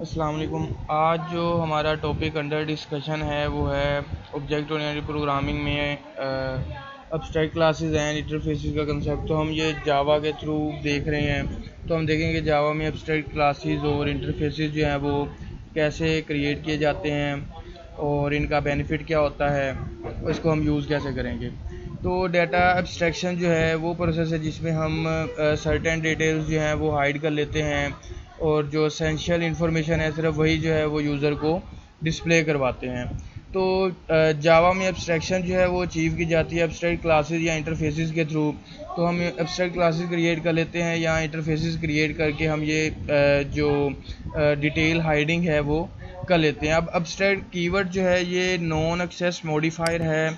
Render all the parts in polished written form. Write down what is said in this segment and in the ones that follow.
अस्सलाम वालेकुम। आज जो हमारा टॉपिक अंडर डिस्कशन है वो है ऑब्जेक्ट ओरिएंटेड प्रोग्रामिंग में अब्स्ट्रैक्ट क्लासेस एंड इंटरफेसेस का कंसेप्ट। तो हम ये जावा के थ्रू देख रहे हैं। तो हम देखेंगे जावा में अब्स्ट्रैक्ट क्लासेस और इंटरफेसेस जो हैं वो कैसे क्रिएट किए जाते हैं और इनका बेनिफिट क्या होता है और इसको हम यूज़ कैसे करेंगे। तो डाटा एब्स्ट्रैक्शन जो है वो प्रोसेस है जिसमें हम सर्टेन डिटेल्स जो हैं वो हाइड कर लेते हैं और जो एसेंशियल इन्फॉर्मेशन है सिर्फ वही जो है वो यूज़र को डिस्प्ले करवाते हैं। तो जावा में एब्स्ट्रैक्शन जो है वो अचीव की जाती है एब्स्ट्रैक्ट क्लासेस या इंटरफेसेस के थ्रू। तो हम एब्स्ट्रैक्ट क्लासेस क्रिएट कर लेते हैं या इंटरफेसेस क्रिएट करके हम ये जो डिटेल हाइडिंग है वो कर लेते हैं। अब एब्स्ट्रैक्ट कीवर्ड जो है ये नॉन एक्सेस मॉडिफायर है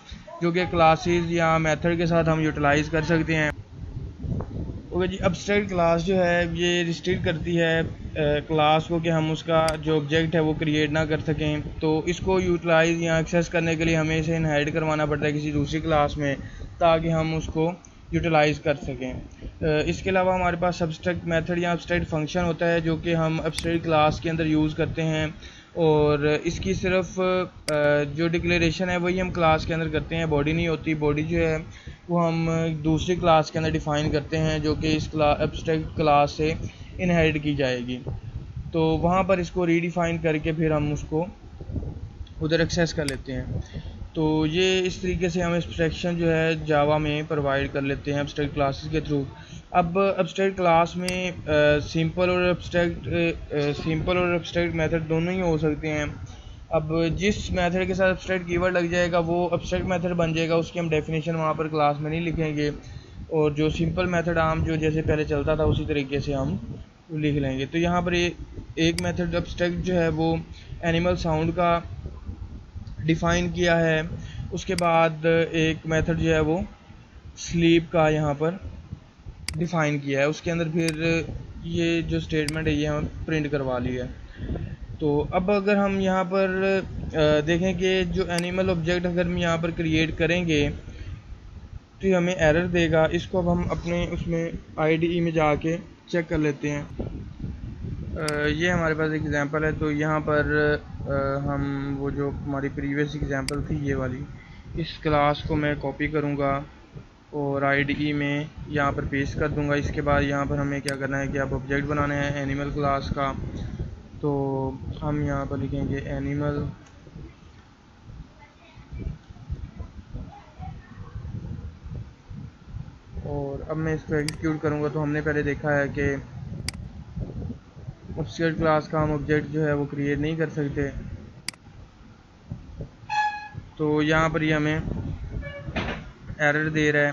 जो कि क्लासेस या मेथड के साथ हम यूटिलाइज़ कर सकते हैं। ओके जी, एब्स्ट्रैक्ट क्लास जो है ये रिस्ट्रिक्ट करती है क्लास को कि हम उसका जो ऑब्जेक्ट है वो क्रिएट ना कर सकें। तो इसको यूटिलाइज़ या एक्सेस करने के लिए हमें इसे इनहेरिट करवाना पड़ता है किसी दूसरी क्लास में ताकि हम उसको यूटिलाइज़ कर सकें। इसके अलावा हमारे पास एब्स्ट्रैक्ट मेथड या एब्स्ट्रैक्ट फंक्शन होता है जो कि हम एब्स्ट्रैक्ट क्लास के अंदर यूज़ करते हैं और इसकी सिर्फ जो डिक्लेरेशन है वही हम क्लास के अंदर करते हैं, बॉडी नहीं होती। बॉडी जो है वो हम दूसरी क्लास के अंदर डिफ़ाइन करते हैं जो कि इस एब्स्ट्रैक्ट क्लास से इनहेरिट की जाएगी। तो वहाँ पर इसको रीडिफ़ाइन करके फिर हम उसको उधर एक्सेस कर लेते हैं। तो ये इस तरीके से हम एब्स्ट्रैक्शन जो है जावा में प्रोवाइड कर लेते हैं एब्स्ट्रैक्ट क्लासेस के थ्रू। अब एब्स्ट्रैक्ट क्लास में सिंपल और एब्स्ट्रैक्ट मेथड दोनों ही हो सकते हैं। अब जिस मेथड के साथ एब्स्ट्रैक्ट कीवर्ड लग जाएगा वो एब्स्ट्रैक्ट मेथड बन जाएगा, उसकी हम डेफिनेशन वहाँ पर क्लास में नहीं लिखेंगे और जो सिंपल मेथड आम जो जैसे पहले चलता था उसी तरीके से हम लिख लेंगे। तो यहाँ पर एक मेथड एब्स्ट्रैक्ट जो है वो एनिमल साउंड का डिफ़ाइन किया है। उसके बाद एक मेथड जो है वो स्लीप का यहाँ पर डिफ़ाइन किया है। उसके अंदर फिर ये जो स्टेटमेंट है ये हम प्रिंट करवा ली है। तो अब अगर हम यहाँ पर देखें कि जो एनिमल ऑब्जेक्ट अगर हम यहाँ पर क्रिएट करेंगे तो ये हमें एरर देगा। इसको अब हम अपने उसमें आईडीई में जाके चेक कर लेते हैं। ये हमारे पास एग्जांपल है। तो यहाँ पर हम वो जो हमारी प्रीवियस एग्जांपल थी ये वाली, इस क्लास को मैं कॉपी करूँगा और आईडीई में यहाँ पर पेस्ट कर दूँगा। इसके बाद यहाँ पर हमें क्या करना है कि अब ऑब्जेक्ट बनाना है एनिमल क्लास का। तो हम यहाँ पर लिखेंगे एनिमल और अब मैं इसको एग्जीक्यूट करूँगा। तो हमने पहले देखा है कि ऑब्जेक्ट क्लास का हम ऑब्जेक्ट जो है वो क्रिएट नहीं कर सकते। तो यहाँ पर ये हमें एरर दे रहा है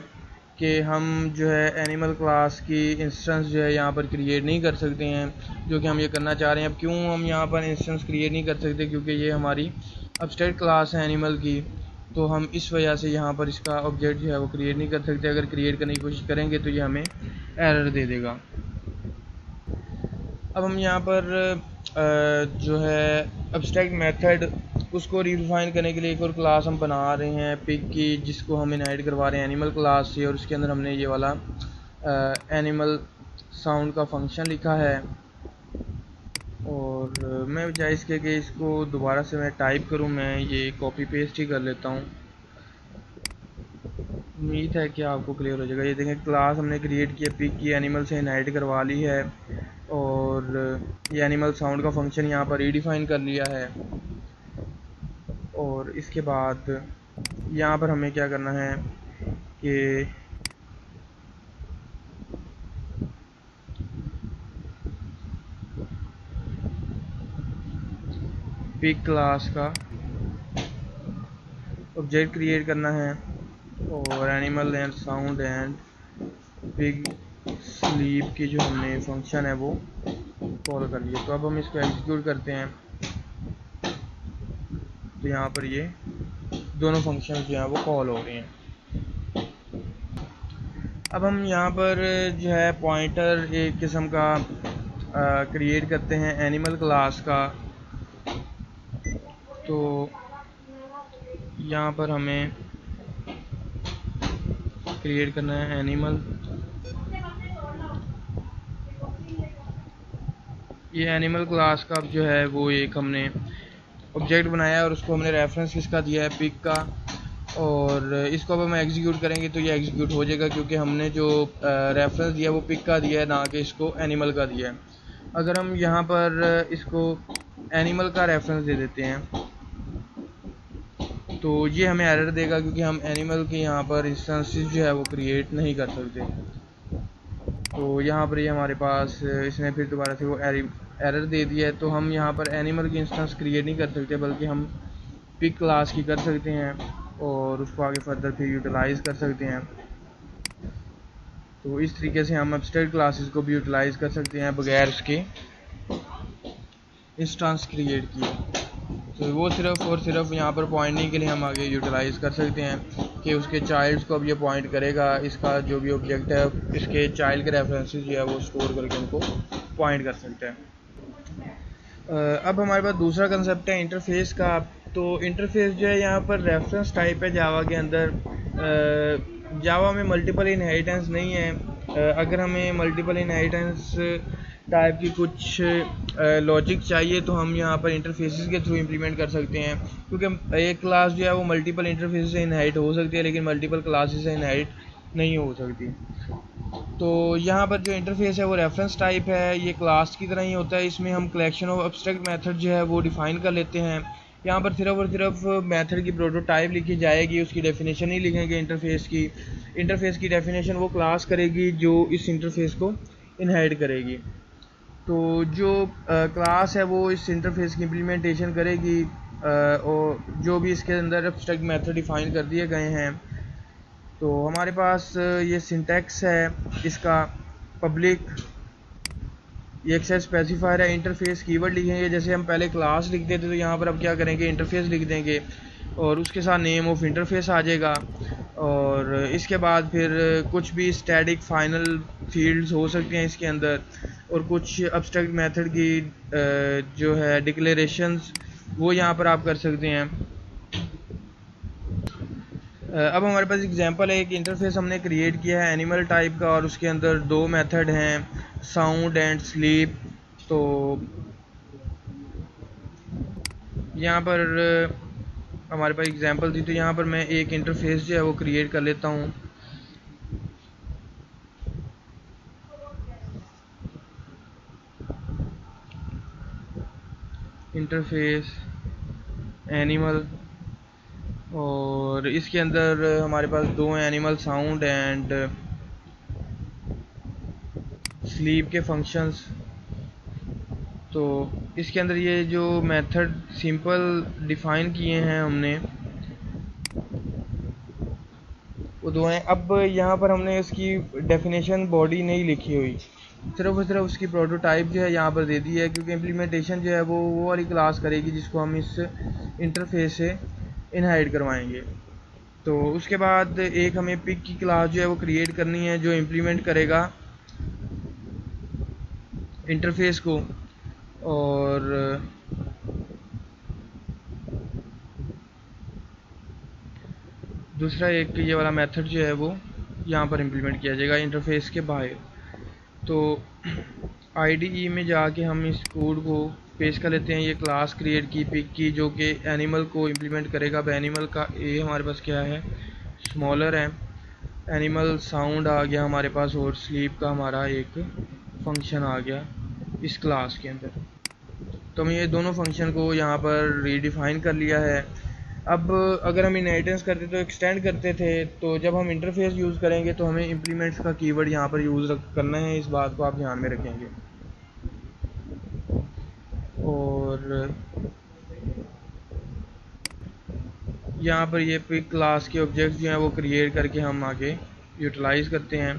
कि हम जो है एनिमल क्लास की इंस्टेंस जो है यहाँ पर क्रिएट नहीं कर सकते हैं, जो कि हम ये करना चाह रहे हैं। अब क्यों हम यहाँ पर इंस्टेंस क्रिएट नहीं कर सकते? क्योंकि ये हमारी एब्स्ट्रैक्ट क्लास है एनिमल की, तो हम इस वजह से यहाँ पर इसका ऑब्जेक्ट जो है वो क्रिएट नहीं कर सकते। अगर क्रिएट करने की कोशिश करेंगे तो ये हमें एरर दे देगा। अब हम यहाँ पर जो है एब्स्ट्रैक्ट मेथड उसको रिडिफाइन करने के लिए एक और क्लास हम बना रहे हैं पिग की, जिसको हम इनहेरिट करवा रहे हैं एनिमल क्लास से। और उसके अंदर हमने ये वाला एनिमल साउंड का फंक्शन लिखा है। और मैं बजाय इसके कि इसको दोबारा से मैं टाइप करूं, मैं ये कॉपी पेस्ट ही कर लेता हूं। उम्मीद है कि आपको क्लियर हो जाएगा। ये देखें क्लास हमने क्रिएट किया पिग की, एनिमल से इनहेरिट करवा ली है और ये एनिमल साउंड का फंक्शन यहाँ पर रीडिफाइन कर लिया है। और इसके बाद यहाँ पर हमें क्या करना है कि पिग क्लास का ऑब्जेक्ट क्रिएट करना है और animal and sound and pig sleep की जो हमने फंक्शन है वो कॉल कर लिया। तो अब हम इसको एग्जीक्यूट करते हैं। तो यहाँ पर ये दोनों फंक्शन जो हैं वो कॉल हो रहे हैं। अब हम यहाँ पर जो है पॉइंटर एक किस्म का क्रिएट करते हैं एनिमल क्लास का। तो यहाँ पर हमें क्रिएट करना है एनिमल ये एनिमल क्लास का जो है वो एक हमने ऑब्जेक्ट बनाया है और उसको हमने रेफरेंस किसका दिया है, पिक का। और इसको अब हम एग्जीक्यूट करेंगे तो ये एग्जीक्यूट हो जाएगा, क्योंकि हमने जो रेफरेंस दिया वो पिक का दिया है, ना कि इसको एनिमल का दिया है। अगर हम यहाँ पर इसको एनिमल का रेफरेंस दे देते हैं तो ये हमें एरर देगा, क्योंकि हम एनिमल के यहाँ पर इंस्टेंसेस जो है वो क्रिएट नहीं कर सकते। तो यहाँ पर ये हमारे पास इसने फिर दोबारा से वो एरर दे दिया है। तो हम यहाँ पर एनिमल की इंस्टेंस क्रिएट नहीं कर सकते, बल्कि हम पिक क्लास की कर सकते हैं और उसको आगे फर्दर फिर यूटिलाइज़ कर सकते हैं। तो इस तरीके से हम एब्स्ट्रैक्ट क्लासेस को भी यूटिलाइज़ कर सकते हैं बगैर उसके इंस्टेंस क्रिएट किए। तो वो सिर्फ और सिर्फ यहाँ पर पॉइंटिंग के लिए हम आगे यूटिलाइज़ कर सकते हैं कि उसके चाइल्ड्स को अब ये पॉइंट करेगा, इसका जो भी ऑब्जेक्ट है इसके चाइल्ड के रेफरेंसेस जो है वो स्टोर करके उनको पॉइंट कर सकते हैं। अब हमारे पास दूसरा कंसेप्ट है इंटरफेस का। तो इंटरफेस जो है यहाँ पर रेफरेंस टाइप है जावा के अंदर। जावा में मल्टीपल इनहेरिटेंस नहीं है। अगर हमें मल्टीपल इनहेरिटेंस टाइप की कुछ लॉजिक चाहिए तो हम यहाँ पर इंटरफेसेस के थ्रू इम्प्लीमेंट कर सकते हैं, क्योंकि एक क्लास जो है वो मल्टीपल इंटरफेस से इनहेरिट हो सकती है लेकिन मल्टीपल क्लासेस से इनहेरिट नहीं हो सकती। तो यहाँ पर जो इंटरफेस है वो रेफरेंस टाइप है, ये क्लास की तरह ही होता है। इसमें हम कलेक्शन ऑफ एब्स्ट्रैक्ट मेथड जो है वो डिफ़ाइन कर लेते हैं। यहाँ पर सिर्फ और सिर्फ मेथड की प्रोटोटाइप लिखी जाएगी, उसकी डेफिनेशन नहीं लिखेंगे। इंटरफेस की डेफिनेशन वो क्लास करेगी जो इस इंटरफेस को इनहेरिट करेगी। तो जो क्लास है वो इस इंटरफेस की इम्प्लीमेंटेशन करेगी और जो भी इसके अंदर एब्स्ट्रैक्ट मेथड डिफ़ाइन कर दिए गए हैं। तो हमारे पास ये सिंटैक्स है इसका, पब्लिक, ये एक्सेस स्पेसिफायर है, इंटरफेस कीवर्ड लिखेंगे। जैसे हम पहले क्लास लिखते थे तो यहाँ पर अब क्या करेंगे, इंटरफेस लिख देंगे और उसके साथ नेम ऑफ इंटरफेस आ जाएगा। और इसके बाद फिर कुछ भी स्टैटिक फाइनल फील्ड्स हो सकते हैं इसके अंदर, और कुछ एब्स्ट्रैक्ट मेथड की जो है डिक्लेरेशंस वो यहाँ पर आप कर सकते हैं। अब हमारे पास एग्जांपल है, एक इंटरफेस हमने क्रिएट किया है एनिमल टाइप का और उसके अंदर दो मेथड हैं, साउंड एंड स्लीप। तो यहाँ पर हमारे पास एग्जांपल थी, तो यहाँ पर मैं एक इंटरफेस जो है वो क्रिएट कर लेता हूँ। इंटरफेस एनिमल, और इसके अंदर हमारे पास दो हैं, एनिमल साउंड एंड स्लीप के फंक्शंस। तो इसके अंदर ये जो मेथड सिंपल डिफ़ाइन किए हैं हमने वो दो हैं। अब यहाँ पर हमने इसकी डेफिनेशन बॉडी नहीं लिखी हुई, सिर्फ और सिर्फ उसकी प्रोटोटाइप जो है यहाँ पर दे दी है, क्योंकि इम्प्लीमेंटेशन जो है वो वाली क्लास करेगी जिसको हम इस इंटरफेस से इनहाइट करवाएंगे। तो उसके बाद एक हमें पिक की क्लास जो है वो क्रिएट करनी है जो इम्प्लीमेंट करेगा इंटरफेस को। और दूसरा एक ये वाला मेथड जो है वो यहाँ पर इम्प्लीमेंट किया जाएगा इंटरफेस के बाहर। तो आईडीई में जाके हम इस कोड को पेस्ट कर लेते हैं। ये क्लास क्रिएट की पिक की जो कि एनिमल को इम्प्लीमेंट करेगा। अब एनिमल का ए हमारे पास क्या है, स्मॉलर है। एनिमल साउंड आ गया हमारे पास और स्लीप का हमारा एक फंक्शन आ गया इस क्लास के अंदर। तो हम ये दोनों फंक्शन को यहाँ पर रीडिफाइन कर लिया है। अब अगर हम इनहेरिटेंस करते तो एक्सटेंड करते थे, तो जब हम इंटरफेस यूज़ करेंगे तो हमें इम्प्लीमेंट्स का कीवर्ड यहाँ पर यूज़ करना है, इस बात को आप ध्यान में रखेंगे। और यहाँ पर ये पिक क्लास के ऑब्जेक्ट्स जो हैं वो क्रिएट करके हम आगे यूटिलाइज़ करते हैं।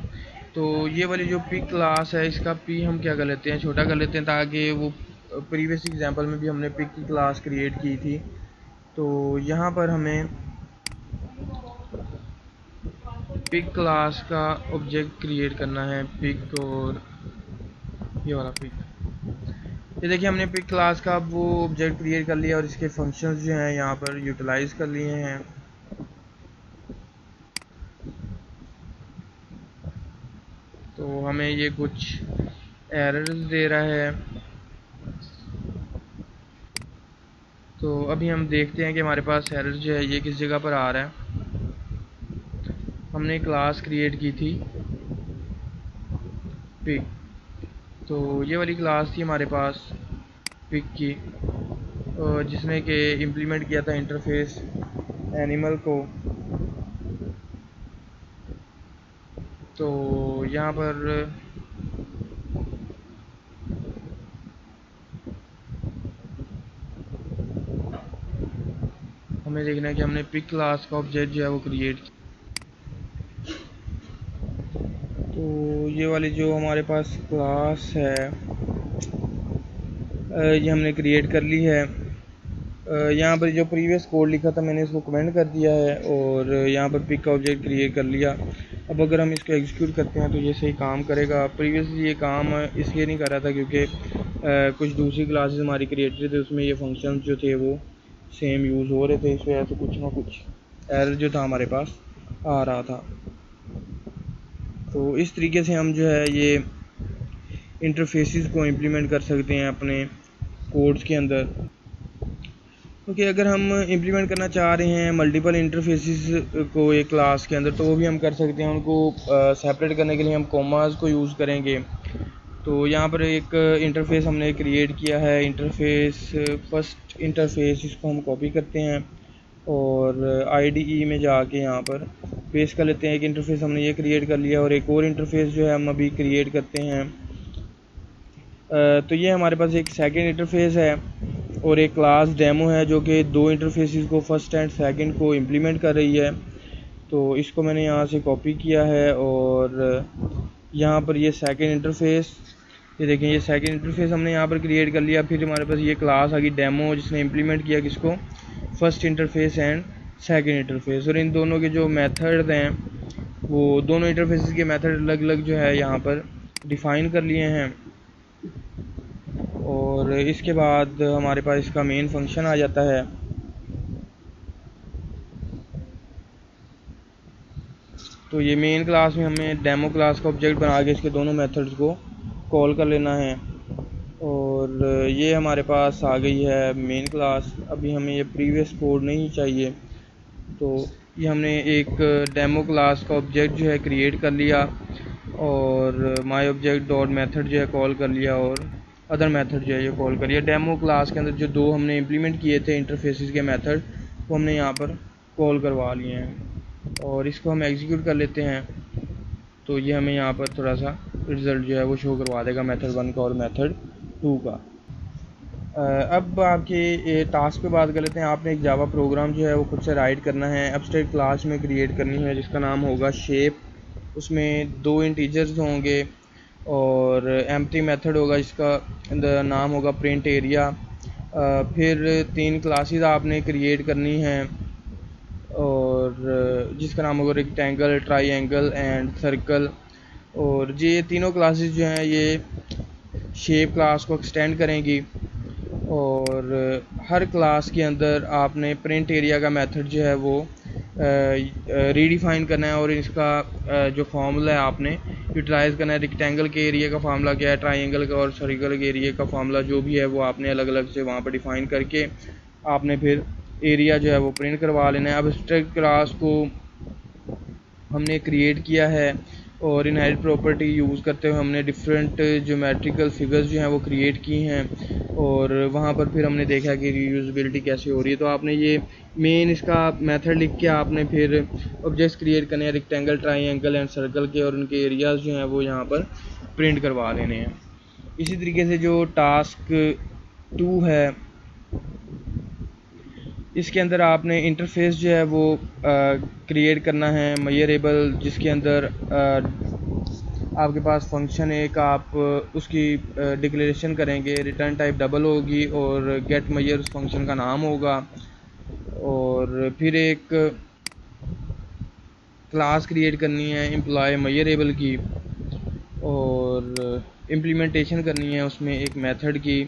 तो ये वाली जो पिक क्लास है इसका पी हम क्या कर लेते हैं, छोटा कर लेते हैं, ताकि वो प्रीवियस एग्जांपल में भी हमने पिक की क्लास क्रिएट की थी। तो यहाँ पर हमें पिक क्लास का ऑब्जेक्ट क्रिएट करना है, पिक, और ये वाला पिक। ये देखिए हमने पिक क्लास का वो ऑब्जेक्ट क्रिएट कर लिया और इसके फंक्शंस जो हैं यहाँ पर यूटिलाइज़ कर लिए हैं। तो हमें ये कुछ एरर्स दे रहा है। तो अभी हम देखते हैं कि हमारे पास एरर जो है ये किस जगह पर आ रहा है। हमने क्लास क्रिएट की थी पिक, तो ये वाली क्लास थी हमारे पास पिक की, जिसमें कि इम्प्लीमेंट किया था इंटरफेस एनिमल को। तो यहाँ पर हमें देखना है कि हमने पिक क्लास का ऑब्जेक्ट जो है वो क्रिएट किया। तो ये वाली जो हमारे पास क्लास है ये हमने क्रिएट कर ली है। यहाँ पर जो प्रीवियस कोड लिखा था मैंने इसको कमेंट कर दिया है और यहाँ पर पिक का ऑब्जेक्ट क्रिएट कर लिया। अब अगर हम इसको एग्जीक्यूट करते हैं तो ये सही काम करेगा। प्रीवियसली ये काम इसलिए नहीं कर रहा था क्योंकि कुछ दूसरी क्लासेस हमारी क्रिएटेड थे, उसमें ये फंक्शंस जो थे वो सेम यूज़ हो रहे थे, इस वजह से कुछ ना कुछ एरर जो था हमारे पास आ रहा था। तो इस तरीके से हम जो है ये इंटरफेसेस को इम्प्लीमेंट कर सकते हैं अपने कोड्स के अंदर। क्योंकि अगर हम इम्प्लीमेंट करना चाह रहे हैं मल्टीपल इंटरफेसेस को एक क्लास के अंदर, तो वो भी हम कर सकते हैं। उनको सेपरेट करने के लिए हम कॉमास को यूज़ करेंगे। तो यहाँ पर एक इंटरफेस हमने क्रिएट किया है, इंटरफेस फर्स्ट इंटरफेस, इसको हम कॉपी करते हैं और IDE में जाके यहाँ पर पेस्ट कर लेते हैं। एक इंटरफेस हमने ये क्रिएट कर लिया और एक और इंटरफेस जो है हम अभी क्रिएट करते हैं। तो ये हमारे पास एक सेकंड इंटरफेस है और एक क्लास डेमो है जो कि दो इंटरफेसेस को फर्स्ट एंड सेकंड को इम्प्लीमेंट कर रही है। तो इसको मैंने यहाँ से कॉपी किया है और यहाँ पर ये सेकंड इंटरफेस, ये देखें ये सेकंड इंटरफेस हमने यहाँ पर क्रिएट कर लिया। फिर हमारे पास ये क्लास आ गई डेमो जिसने इम्प्लीमेंट किया किसको, first interface and second interface. और इन दोनों के जो मेथड हैं वो दोनों इंटरफेसेस के मेथड अलग अलग जो है यहाँ पर डिफ़ाइन कर लिए हैं। और इसके बाद हमारे पास इसका मेन फंक्शन आ जाता है। तो ये मेन क्लास में हमें डेमो क्लास का ऑब्जेक्ट बना के इसके दोनों मेथड्स को कॉल कर लेना है। और ये हमारे पास आ गई है मेन क्लास। अभी हमें ये प्रीवियस कोड नहीं चाहिए, तो ये हमने एक डेमो क्लास का ऑब्जेक्ट जो है क्रिएट कर लिया और माई ऑब्जेक्ट डॉट मेथड जो है कॉल कर लिया और अदर मेथड जो है ये कॉल करिए। डेमो क्लास के अंदर जो दो हमने इम्प्लीमेंट किए थे इंटरफेसेस के मेथड वो हमने यहाँ पर कॉल करवा लिए हैं और इसको हम एग्जीक्यूट कर लेते हैं। तो ये हमें यहाँ पर थोड़ा सा रिज़ल्ट जो है वो शो करवा देगा मेथड 1 का और मेथड 2 का। अब आपके टास्क पे बात कर लेते हैं। आपने एक जावा प्रोग्राम जो है वो खुद से राइट करना है, एब्स्ट्रैक्ट क्लास में क्रिएट करनी है जिसका नाम होगा शेप। उसमें 2 इंटीजर्स होंगे और एम्प्टी मेथड होगा जिसका नाम होगा प्रिंट एरिया। फिर 3 क्लासेस आपने क्रिएट करनी हैं और जिसका नाम होगा रेक्टेंगल, ट्राइएंगल एंड सर्कल। और ये तीनों क्लासेस जो हैं ये शेप क्लास को एक्सटेंड करेंगी और हर क्लास के अंदर आपने प्रिंट एरिया का मेथड जो है वो रीडिफाइन करना है और इसका जो फार्मूला है आपने यूटिलाइज़ करना है। रेक्टेंगल के एरिया का फार्मूला क्या है, ट्राइएंगल का और सर्कल के एरिया का फार्मूला जो भी है वो आपने अलग अलग से वहाँ पर डिफ़ाइन करके आपने फिर एरिया जो है वो प्रिंट करवा लेना है। अब एब्स्ट्रैक्ट क्लास को हमने क्रिएट किया है और इनहेरिट प्रॉपर्टी यूज़ करते हुए हमने डिफरेंट ज्योमेट्रिकल फिगर्स जो हैं वो क्रिएट की हैं और वहाँ पर फिर हमने देखा कि रीयूज़बिलिटी कैसे हो रही है। तो आपने ये मेन इसका मेथड लिख के आपने फिर ऑब्जेक्ट्स क्रिएट करने हैं रेक्टेंगल, ट्राइएंगल एंड सर्कल के और उनके एरियाज़ जो हैं वो यहाँ पर प्रिंट करवा लेने हैं। इसी तरीके से जो टास्क 2 है इसके अंदर आपने इंटरफेस जो है वो क्रिएट करना है मेजरेबल, जिसके अंदर आपके पास फंक्शन एक आप उसकी डिक्लेरेशन करेंगे, रिटर्न टाइप डबल होगी और गेट मेजर उस फंक्शन का नाम होगा। और फिर एक क्लास क्रिएट करनी है एम्प्लॉय मेजरेबल की और इम्प्लीमेंटेशन करनी है उसमें एक मेथड की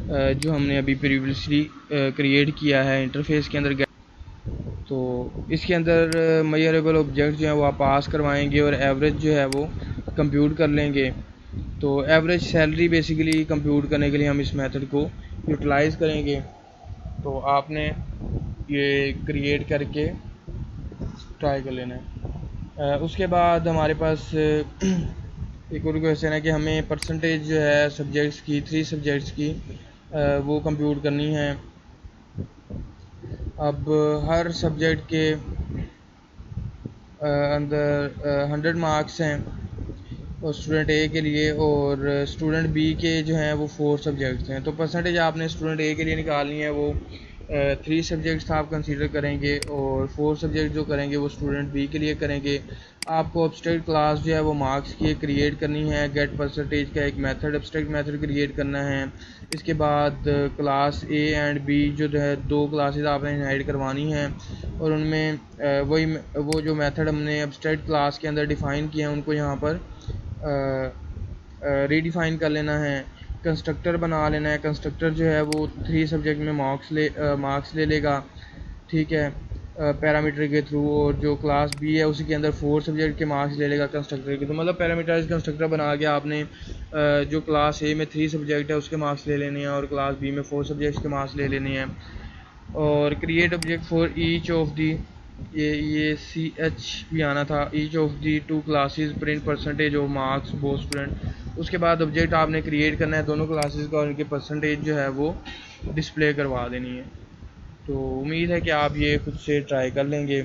जो हमने अभी प्रीवियसली क्रिएट किया है इंटरफेस के अंदर। तो इसके अंदर मेजरेबल ऑब्जेक्ट जो है वो आप पास करवाएंगे और एवरेज जो है वो कंप्यूट कर लेंगे। तो एवरेज सैलरी बेसिकली कंप्यूट करने के लिए हम इस मेथड को यूटिलाइज़ करेंगे। तो आपने ये क्रिएट करके ट्राई कर लेना है। उसके बाद हमारे पास एक और क्वेश्चन है कि हमें परसेंटेज जो है सब्जेक्ट्स की 3 सब्जेक्ट्स की वो कंप्यूट करनी है। अब हर सब्जेक्ट के अंदर 100 मार्क्स हैं और स्टूडेंट ए के लिए, और स्टूडेंट बी के जो हैं वो 4 सब्जेक्ट्स हैं। तो परसेंटेज आपने स्टूडेंट ए के लिए निकालनी है, वो 3 सब्जेक्ट्स आप कंसीडर करेंगे और 4 सब्जेक्ट जो करेंगे वो स्टूडेंट बी के लिए करेंगे। आपको एब्स्ट्रैक्ट क्लास जो है वो मार्क्स की क्रिएट करनी है। गेट परसेंटेज का एक मेथड, एब्स्ट्रैक्ट मेथड क्रिएट करना है। इसके बाद क्लास ए एंड बी जो है 2 क्लासेस आपने इनहेरिट करवानी है और उनमें वही वो जो मेथड हमने एब्स्ट्रैक्ट क्लास के अंदर डिफ़ाइन किया है उनको यहाँ पर रीडिफ़ाइन कर लेना है। कंस्ट्रक्टर बना लेना है। कंस्ट्रक्टर जो है वो 3 सब्जेक्ट में मार्क्स ले लेगा, ठीक है, पैरामीटर के थ्रू, और जो क्लास बी है उसी के अंदर 4 सब्जेक्ट के मार्क्स ले लेगा कंस्ट्रक्टर के। तो मतलब पैरामीटराइज कंस्ट्रक्टर बना के आपने जो क्लास ए में 3 सब्जेक्ट है उसके मार्क्स ले लेने हैं और क्लास बी में 4 सब्जेक्ट्स के मार्क्स ले लेने हैं। और create object for each of the, ये सी एच भी आना था, each of the 2 classes print percentage of marks both student. उसके बाद ऑब्जेक्ट आपने क्रिएट करना है दोनों क्लासेस का और इनके परसेंटेज जो है वो डिस्प्ले करवा देनी है। तो उम्मीद है कि आप ये खुद से ट्राई कर लेंगे।